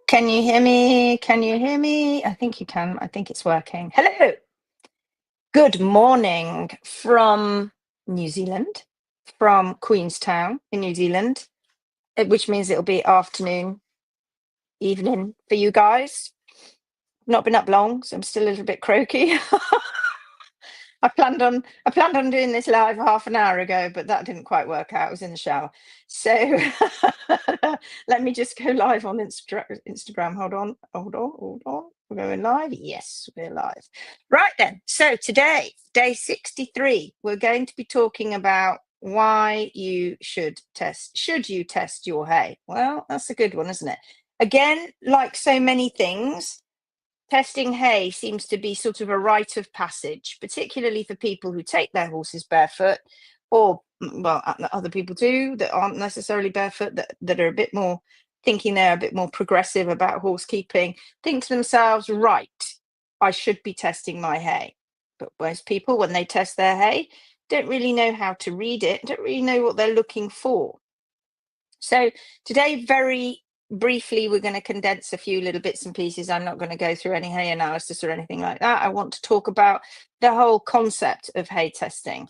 Can you hear me? Can you hear me? I think you can. I think it's working. Hello. Good morning from New Zealand, from Queenstown in New Zealand, which means it'll be afternoon, evening for you guys. Not been up long, so I'm still a little bit croaky. I planned on doing this live half an hour ago, but that didn't quite work out. I was in the shower. So let me just go live on Instagram. Hold on. We're going live. Yes, we're live. Right then. So today, day 63, we're going to be talking about why you should test. Should you test your hay? Well, that's a good one, isn't it? Again, like so many things, testing hay seems to be sort of a rite of passage, particularly for people who take their horses barefoot, or well, other people too that aren't necessarily barefoot, that are a bit more thinking they're a bit more progressive about horse keeping, think to themselves, right, I should be testing my hay. But most people, when they test their hay, don't really know how to read it, don't really know what they're looking for. So today, very briefly, we're going to condense a few little bits and pieces. I'm not going to go through any hay analysis or anything like that. I want to talk about the whole concept of hay testing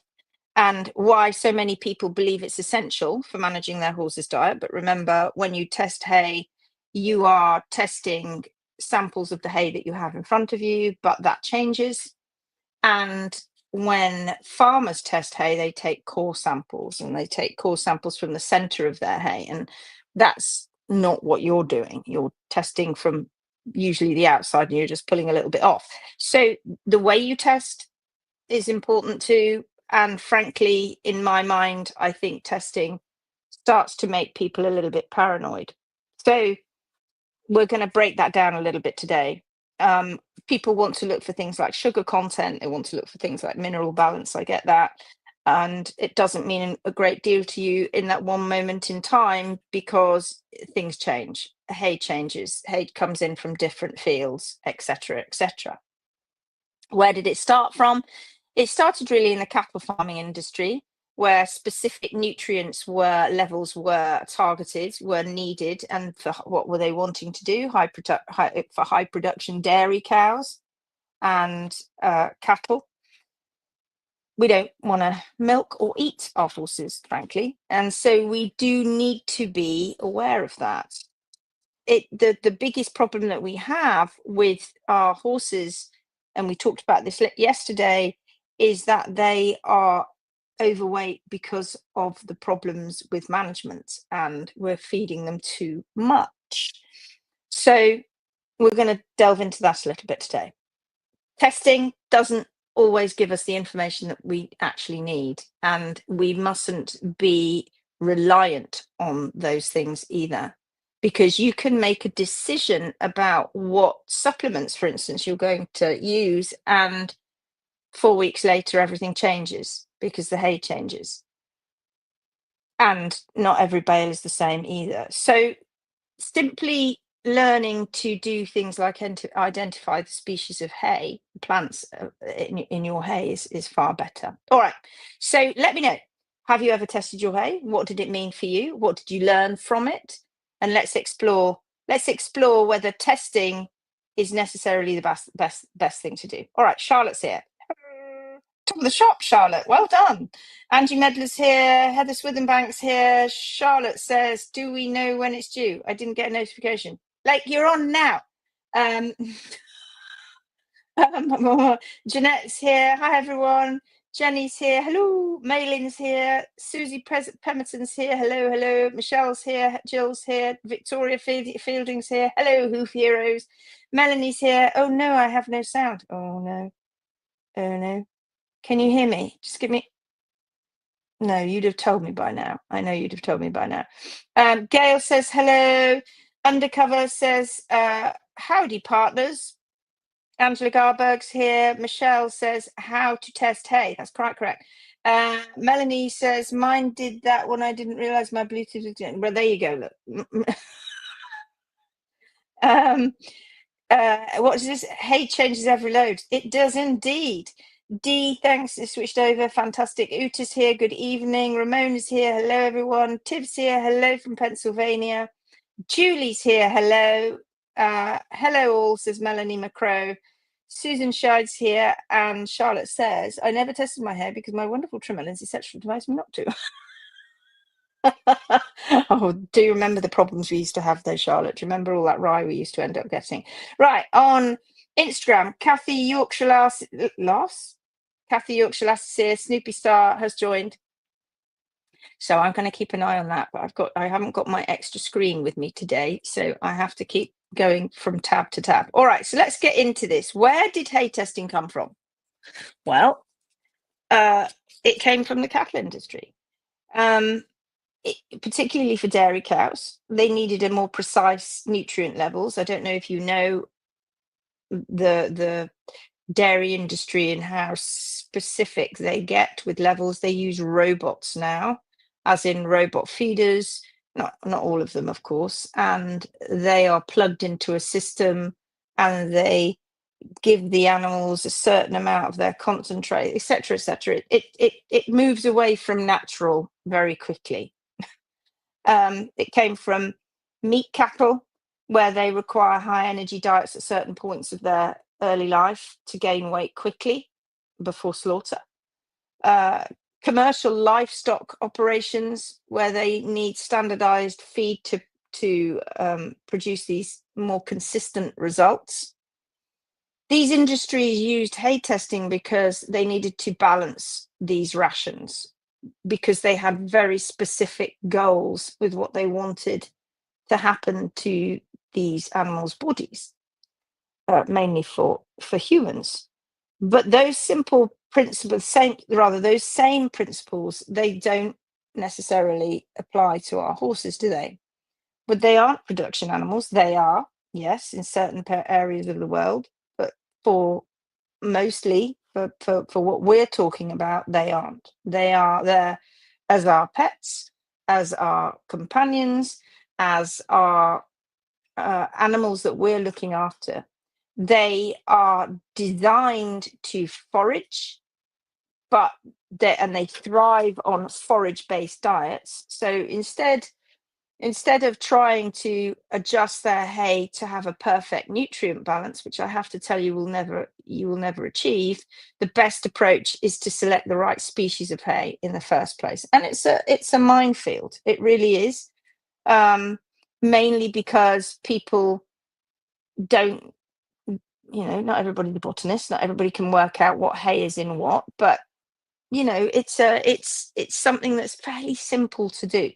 and why so many people believe it's essential for managing their horse's diet. But remember, when you test hay, you are testing samples of the hay that you have in front of you, but that changes. And when farmers test hay, they take core samples, and they take core samples from the center of their hay. And that's not what you're doing. You're testing from usually the outside, and you're just pulling a little bit off. So the way you test is important too. And frankly, in my mind, I think testing starts to make people a little bit paranoid. So we're going to break that down a little bit today. People want to look for things like sugar content. They want to look for things like mineral balance. I get that. And it doesn't mean a great deal to you in that one moment in time, because things change. Hay changes. Hay comes in from different fields, etc., etc. Where did it start from? It started really in the cattle farming industry, where specific nutrients levels were targeted, were needed, and for what were they wanting to do? For high production dairy cows and cattle. We don't want to milk or eat our horses, frankly, and so we do need to be aware of that. The biggest problem that we have with our horses, and we talked about this yesterday, is that they are overweight because of the problems with management, and we're feeding them too much. So we're going to delve into that a little bit today. Testing doesn't always give us the information that we actually need, and we mustn't be reliant on those things either, because you can make a decision about what supplements, for instance, you're going to use, and 4 weeks later everything changes because the hay changes. And not every bale is the same either. So simply learning to do things like identify the species of hay, plants in your hay is far better. All right. So let me know. Have you ever tested your hay? What did it mean for you? What did you learn from it? And let's explore whether testing is necessarily the best thing to do. All right, Charlotte's here. Top of the shop, Charlotte. Well done. Angie Medler's here. Heather Swithenbank's here. Charlotte says, do we know when it's due? I didn't get a notification. Like, you're on now. Jeanette's here. Hi, everyone. Jenny's here. Hello. Maylin's here. Susie Pemberton's here. Hello, hello. Michelle's here. Jill's here. Victoria Fielding's here. Hello, Hoof Heroes. Melanie's here. Oh, no, I have no sound. Oh, no. Oh, no. Can you hear me? Just give me. No, you'd have told me by now. I know you'd have told me by now. Gail says hello. Undercover says howdy, partners. Angela Garberg's here. Michelle says how to test hay. That's quite correct. Melanie says mine did that when I didn't realize my Bluetooth was doing. Well, there you go. Look. What is this? Hay changes every load. It does indeed. Dee, thanks, it switched over. Fantastic. Uta's here. Good evening. Ramona's here. Hello, everyone. Tiv's here. Hello from Pennsylvania. Julie's here. Hello. Hello all, says Melanie McCrow. Susan Shides here, and Charlotte says, I never tested my hair because my wonderful trimmer, Lindsay Setchell, advised me not to. Oh, do you remember the problems we used to have though, Charlotte? Do you remember all that rye we used to end up getting? Right, on Instagram, Kathy Yorkshire Kathy Yorkshire Lassier, Snoopy Star has joined. So I'm going to keep an eye on that, but I haven't got my extra screen with me today, so I have to keep going from tab to tab. All right, so let's get into this. Where did hay testing come from? Well, it came from the cattle industry. Particularly for dairy cows, they needed a more precise nutrient levels. I don't know if you know the dairy industry and how specific they get with levels. They use robots now, as in robot feeders, not all of them, of course, and they are plugged into a system and they give the animals a certain amount of their concentrate, etc., etc. It moves away from natural very quickly. It came from meat cattle, where they require high energy diets at certain points of their early life to gain weight quickly before slaughter. Commercial livestock operations, where they need standardized feed to produce these more consistent results. These industries used hay testing because they needed to balance these rations, because they had very specific goals with what they wanted to happen to these animals' bodies, mainly for humans. But those simple principles, those same principles, they don't necessarily apply to our horses, do they? But they aren't production animals. They are, yes, in certain areas of the world, but for mostly for what we're talking about, they aren't. They are there as our pets, as our companions, as our animals that we're looking after. They are designed to forage, but they thrive on forage-based diets. So instead of trying to adjust their hay to have a perfect nutrient balance, which I have to tell you you will never achieve, the best approach is to select the right species of hay in the first place. And it's a minefield. It really is. Mainly because people don't, not everybody's a botanist, not everybody can work out what hay is in what, but it's something that's fairly simple to do.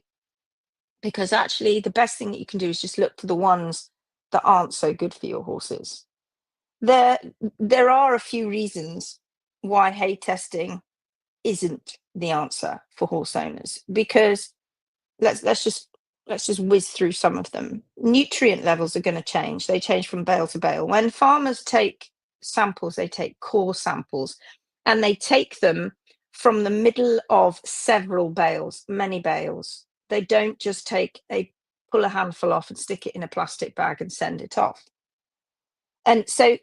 Because actually the best thing that you can do is just look for the ones that aren't so good for your horses. There are a few reasons why hay testing isn't the answer for horse owners, because let's just whiz through some of them. Nutrient levels are going to change. They change from bale to bale. When farmers take samples, they take core samples, and they take them from the middle of several bales, many bales. They don't just pull a handful off and stick it in a plastic bag and send it off. And so,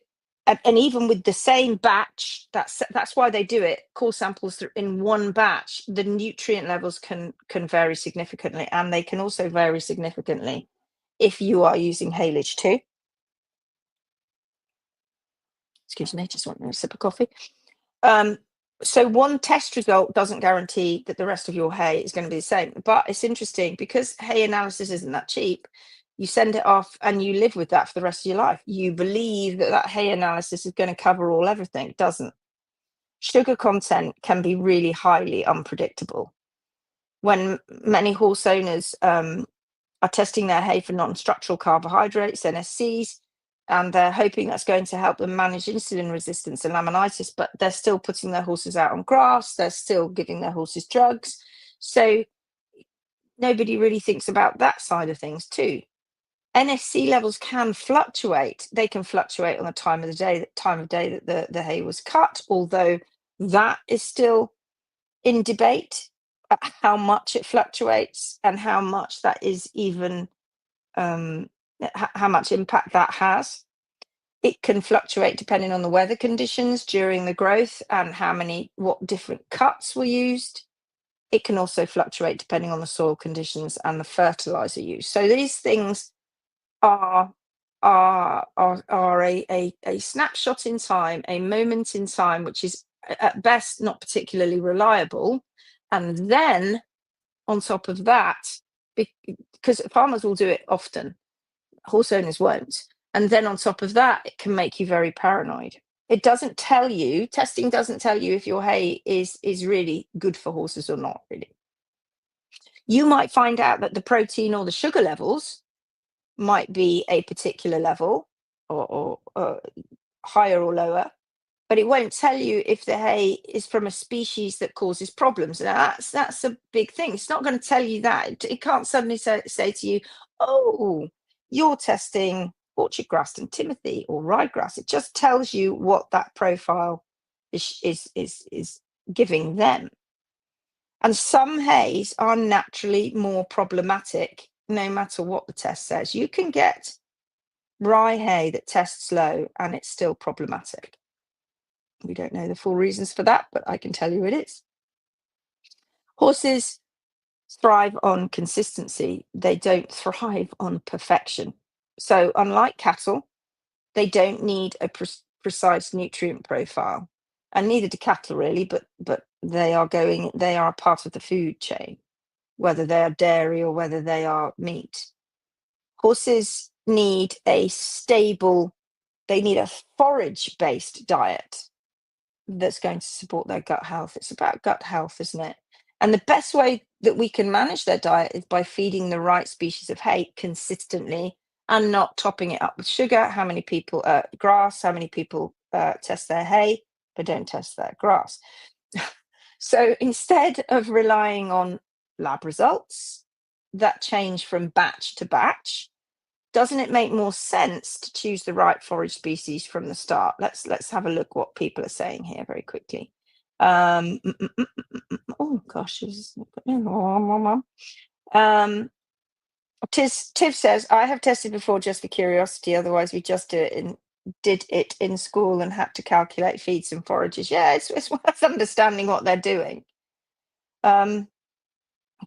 and even with the same batch, that's why they do it. Core samples in one batch, the nutrient levels can vary significantly, and they can also vary significantly if you are using haylage too. Excuse me, just want a sip of coffee. So one test result doesn't guarantee that the rest of your hay is going to be the same. But it's interesting because hay analysis isn't that cheap. You send it off and you live with that for the rest of your life. You believe that hay analysis is going to cover everything. It doesn't. Sugar content can be really highly unpredictable. When many horse owners are testing their hay for non-structural carbohydrates, NSCs, and they're hoping that's going to help them manage insulin resistance and laminitis, but they're still putting their horses out on grass, they're still giving their horses drugs. So nobody really thinks about that side of things too. NSC levels can fluctuate. They can fluctuate on the time of day that the hay was cut, although that is still in debate, how much it fluctuates and how much that is even how much impact that has. It can fluctuate depending on the weather conditions during the growth and what different cuts were used. It can also fluctuate depending on the soil conditions and the fertilizer used. So these things are are a snapshot in time, a moment in time, which is at best not particularly reliable. And then on top of that, because farmers will do it often, horse owners won't. And then on top of that, it can make you very paranoid. It doesn't tell you, testing doesn't tell you if your hay is really good for horses or not, really. You might find out that the protein or the sugar levels might be a particular level or higher or lower, but it won't tell you if the hay is from a species that causes problems. Now that's a big thing. It's not going to tell you that. It can't suddenly say to you, "Oh, you're testing orchard grass and timothy or ryegrass." It just tells you what that profile is giving them. And some hays are naturally more problematic, no matter what the test says. You can get rye hay that tests low and it's still problematic. We don't know the full reasons for that, but I can tell you it is. Horses thrive on consistency. They don't thrive on perfection. So unlike cattle, they don't need a precise nutrient profile. And neither do cattle really, but they are a part of the food chain, whether they are dairy or whether they are meat. Horses need a stable, they need a forage-based diet that's going to support their gut health. It's about gut health, isn't it? And the best way that we can manage their diet is by feeding the right species of hay consistently and not topping it up with sugar. How many people grass? How many people test their hay but don't test their grass? So instead of relying on lab results that change from batch to batch, doesn't it make more sense to choose the right forage species from the start? Let's have a look what people are saying here very quickly. Oh gosh, Tiv says, I have tested before just for curiosity, otherwise we just did it in school and had to calculate feeds and forages. Yeah, it's worth understanding what they're doing.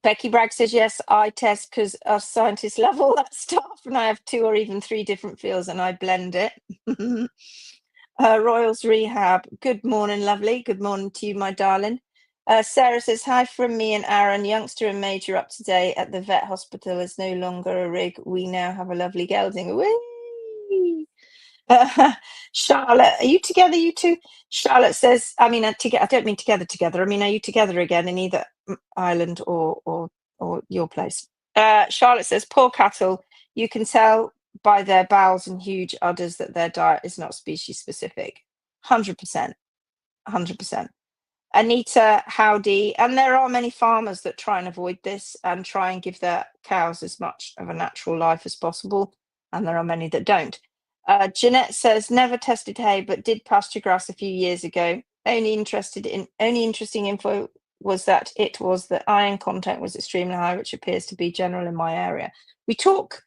Becky Bragg says, yes, I test because us scientists love all that stuff, and I have 2 or even 3 different fields and I blend it. Royals Rehab, good morning, lovely. Good morning to you, my darling. Sarah says, hi from me and Aaron. Youngster and Major up to date at the vet hospital is no longer a rig. We now have a lovely gelding. Whee! Charlotte, are you together, you two? Charlotte says, I mean, I don't mean together. I mean, are you together again in either Ireland or your place? Charlotte says, poor cattle. You can tell by their bowels and huge udders that their diet is not species specific. 100%. 100%. Anita, howdy. And there are many farmers that try and avoid this and try and give their cows as much of a natural life as possible. And there are many that don't. Jeanette says, never tested hay, but did pasture grass a few years ago. Only interesting info was that the iron content was extremely high, which appears to be general in my area. We talk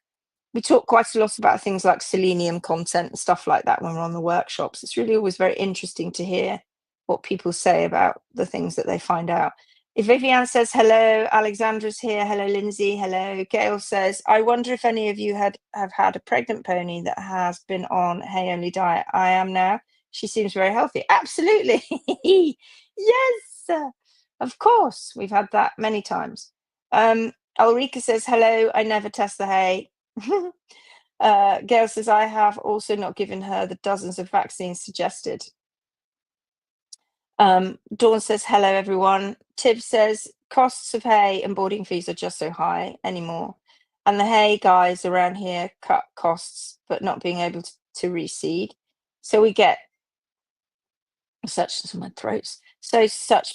quite a lot about things like selenium content and stuff like that when we're on the workshops. It's really always very interesting to hear what people say about the things that they find out. If Viviane says hello, Alexandra's here. Hello, Lindsay. Hello. Gail says, I wonder if any of you have had a pregnant pony that has been on hay only diet. I am now. She seems very healthy. Absolutely. Yes, of course. We've had that many times. Ulrika says, hello. I never test the hay. Gail says, I have also not given her the dozens of vaccines suggested. Dawn says, hello, everyone. Tib says, costs of hay and boarding fees are just so high anymore. And the hay guys around here cut costs, but not being able to reseed. So we get such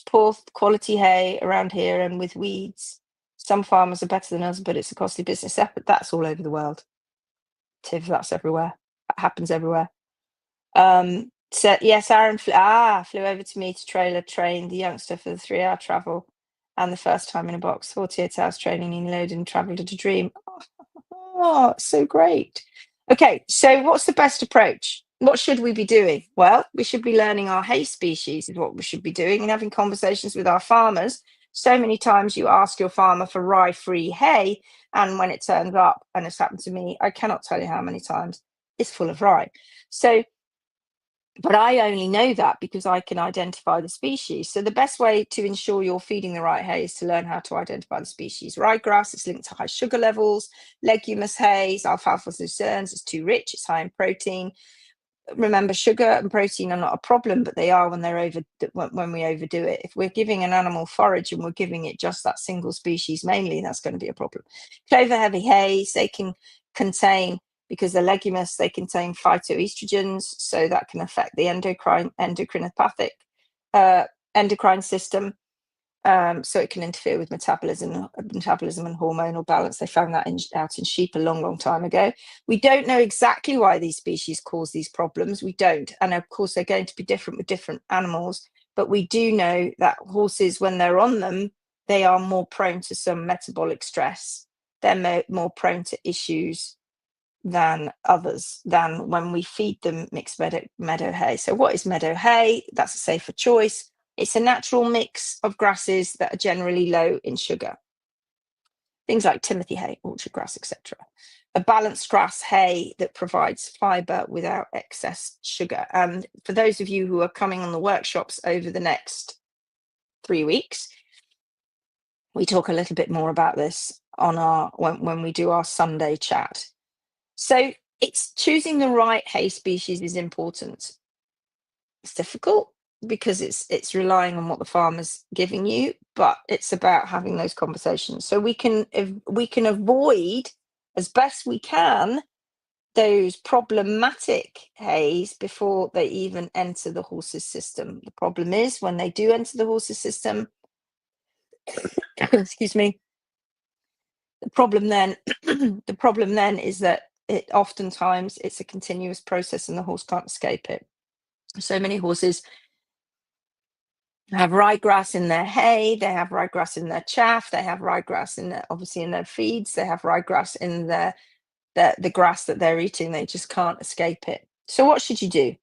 poor quality hay around here and with weeds. Some farmers are better than us, but it's a costly business effort. That's all over the world. Tiv, that's everywhere. That happens everywhere. So yes, Aaron flew over to me to trailer train the youngster for the 3-hour travel and the first time in a box, 48 hours training and loaded and traveled at a dream. Oh, so great. Okay, so what's the best approach? What should we be doing? Well, we should be learning our hay species is what we should be doing and having conversations with our farmers. So many times you ask your farmer for rye-free hay, and when it turns up, and it's happened to me, I cannot tell you how many times, is full of rye. So, but I only know that because I can identify the species. So the best way to ensure you're feeding the right hay is to learn how to identify the species. Ryegrass is linked to high sugar levels. Leguminous hays, alfalfa lucerne, is too rich, it's high in protein. Remember, sugar and protein are not a problem, but they are when we overdo it. If we're giving an animal forage and we're giving it just that single species mainly, that's going to be a problem. Clover heavy hays, they can contain, because they're leguminous, they contain phytoestrogens, so that can affect the endocrinopathic endocrine system. So it can interfere with metabolism and hormonal balance. They found that out in sheep a long time ago. We don't know exactly why these species cause these problems. We don't. And of course, they're going to be different with different animals. But we do know that horses, when they're on them, they are more prone to some metabolic stress. They're more prone to issues than others, than when we feed them mixed meadow hay. So what is meadow hay? That's a safer choice. It's a natural mix of grasses that are generally low in sugar. Things like timothy hay, orchard grass, etc. A balanced grass hay that provides fibre without excess sugar. And for those of you who are coming on the workshops over the next 3 weeks, we talk a little bit more about this on our when we do our Sunday chat. So it's choosing the right hay species is important. It's difficult because it's relying on what the farmer's giving you, but it's about having those conversations. So we can avoid as best we can those problematic hays before they even enter the horse's system. The problem is when they do enter the horse's system, excuse me, the problem then is that oftentimes it's a continuous process and the horse can't escape it. So many horses have ryegrass in their hay, they have ryegrass in their chaff, they have ryegrass obviously in their feeds, they have ryegrass in the grass that they're eating. They just can't escape it. So what should you do?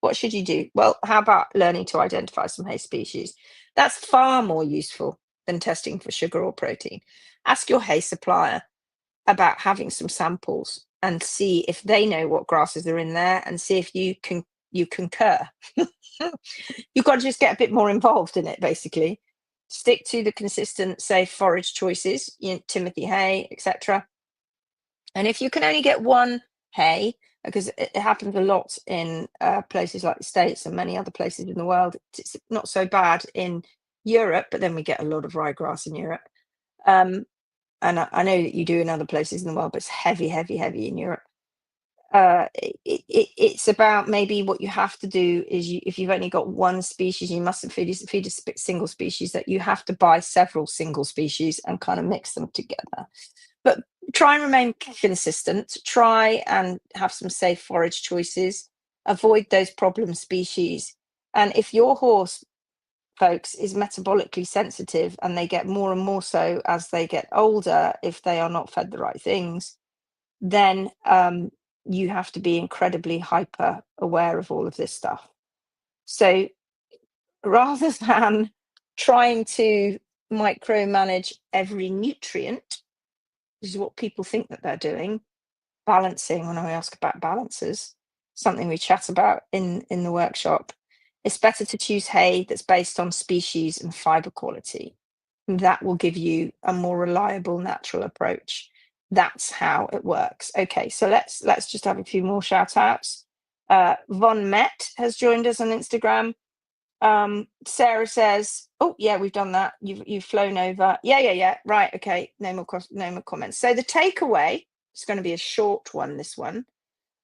Well, how about learning to identify some hay species? That's far more useful than testing for sugar or protein. Ask your hay supplier about having some samples and see if they know what grasses are in there, and see if you concur. You've got to just get a bit more involved in it, basically. Stick to the consistent, safe forage choices, timothy hay, etc. And if you can only get one hay, because it happens a lot in places like the States and many other places in the world, it's not so bad in Europe, but then we get a lot of ryegrass in Europe. And I know that you do in other places in the world, but it's heavy in Europe. It's about, maybe what you have to do is, if you've only got one species, you mustn't feed a single species, that you have to buy several single species and kind of mix them together. But try and remain consistent, try and have some safe forage choices, avoid those problem species. And if your horse, folks, is metabolically sensitive, and they get more and more so as they get older, if they are not fed the right things, then you have to be incredibly hyper aware of all of this stuff. So rather than trying to micromanage every nutrient, which is what people think that they're doing, balancing, when I ask about balances, something we chat about in the workshop, it's better to choose hay that's based on species and fiber quality. That will give you a more reliable, natural approach. That's how it works. Okay, so let's just have a few more shout outs. Von Met has joined us on Instagram. Sarah says, oh yeah, we've done that. You've flown over. Yeah. Right. Okay. No more comments. So the takeaway, it's going to be a short one, this one.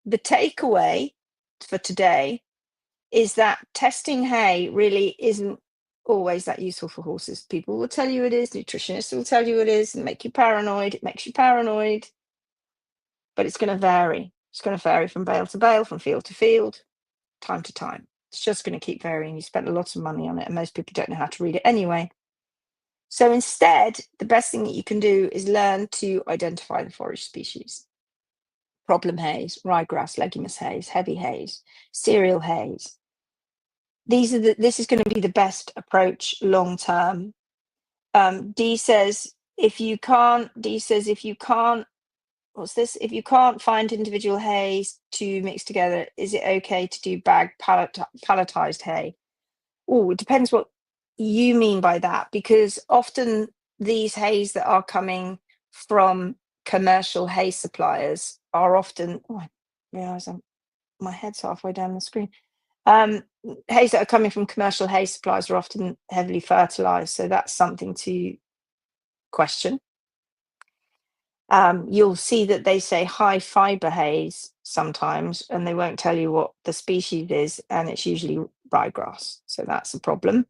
The takeaway for today is that testing hay really isn't always that useful for horses. People will tell you it is, nutritionists will tell you it is, and make you paranoid. It makes you paranoid, but it's going to vary. It's going to vary from bale to bale, from field to field, time to time. It's just going to keep varying. You spent a lot of money on it, and most people don't know how to read it anyway. So instead, the best thing that you can do is learn to identify the forage species. Problem hays, ryegrass, leguminous hays, heavy hays, cereal hays. This is going to be the best approach long term. Dee says if you can't what's this? If you can't find individual hays to mix together, is it okay to do bag palletized hay? Oh, it depends what you mean by that, because often these hays that are coming from commercial hay suppliers are often, oh, I realize my head's halfway down the screen. Hays that are coming from commercial hay suppliers are often heavily fertilized, so that's something to question. You'll see that they say high fiber hays sometimes, and they won't tell you what the species is, and it's usually ryegrass, so that's a problem.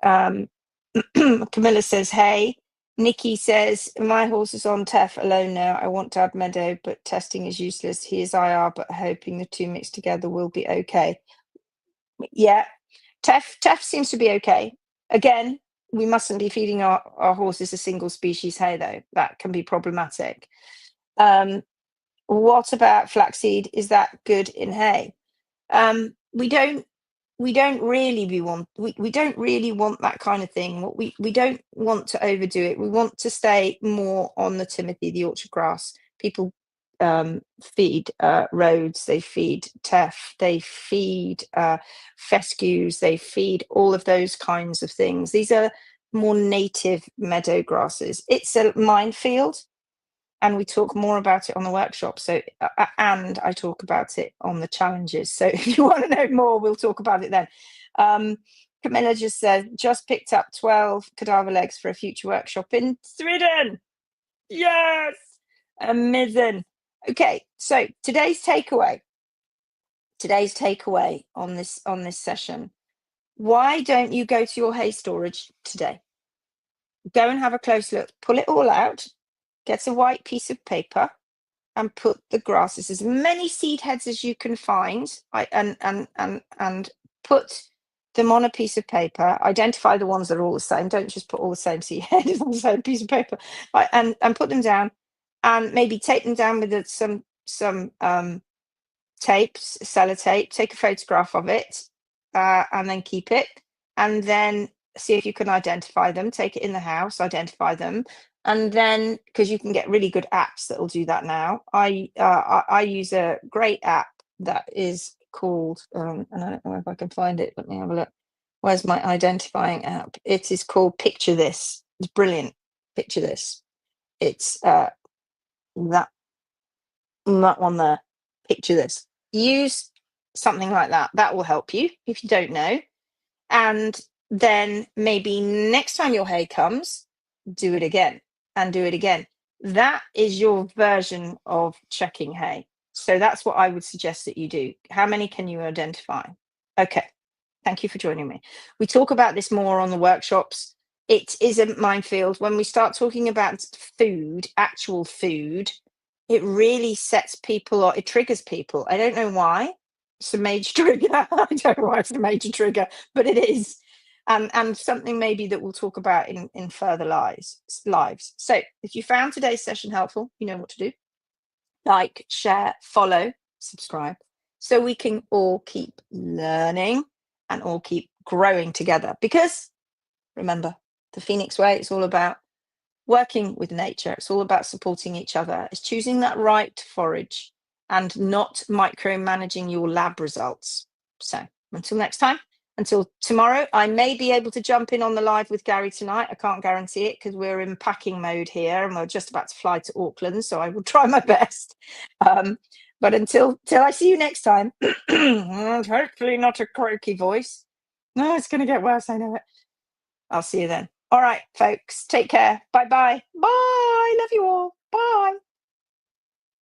Camilla says, hey. Nikki says, my horse is on TEF alone now. I want to add meadow, but testing is useless. He is IR, but hoping the two mixed together will be okay. Yeah, TEF seems to be okay. Again, we mustn't be feeding our horses a single species hay, though. That can be problematic. What about flaxseed? Is that good in hay? We don't really want that kind of thing. We don't want to overdo it. We want to stay more on the Timothy, the orchard grass. People feed Rhodes, they feed teff, they feed fescues, they feed all of those kinds of things. These are more native meadow grasses. It's a minefield, and we talk more about it on the workshop. So, and I talk about it on the challenges. So if you want to know more, we'll talk about it then. Camilla just said, just picked up 12 cadaver legs for a future workshop in Sweden. Yes, amazing. Okay, so today's takeaway on this session. Why don't you go to your hay storage today? Go and have a close look, pull it all out, get a white piece of paper, and put the grasses, as many seed heads as you can find, and put them on a piece of paper. Identify the ones that are all the same. Don't just put all the same seed heads on the same piece of paper, right? And put them down, and maybe tape them down with some tape, sellotape. Take a photograph of it, and then keep it, and then see if you can identify them. Take it in the house, identify them. And then, because you can get really good apps that will do that now. I use a great app that is called, and I don't know if I can find it. Let me have a look. Where's my identifying app? It is called Picture This. It's brilliant. Picture This. It's that one there. Picture This. Use something like that. That will help you if you don't know. And then maybe next time your hay comes, do it again. And do it again. That is your version of checking hay. So that's what I would suggest that you do. How many can you identify? Okay, thank you for joining me. We talk about this more on the workshops. It is a minefield. When we start talking about food, actual food, it really sets people, or it triggers people. I don't know why. It's a major trigger. I don't know why it's a major trigger, but it is. And something maybe that we'll talk about in further lives. So if you found today's session helpful, you know what to do. Like, share, follow, subscribe, so we can all keep learning and all keep growing together. Because remember, the Phoenix Way, it's all about working with nature. It's all about supporting each other. It's choosing that right forage and not micromanaging your lab results. So until next time. Until tomorrow, I may be able to jump in on the live with Gary tonight. I can't guarantee it because we're in packing mode here and we're just about to fly to Auckland. So I will try my best. But until I see you next time, hopefully not a croaky voice. No, it's going to get worse. I know it. I'll see you then. All right, folks, take care. Bye-bye. Bye. Love you all. Bye.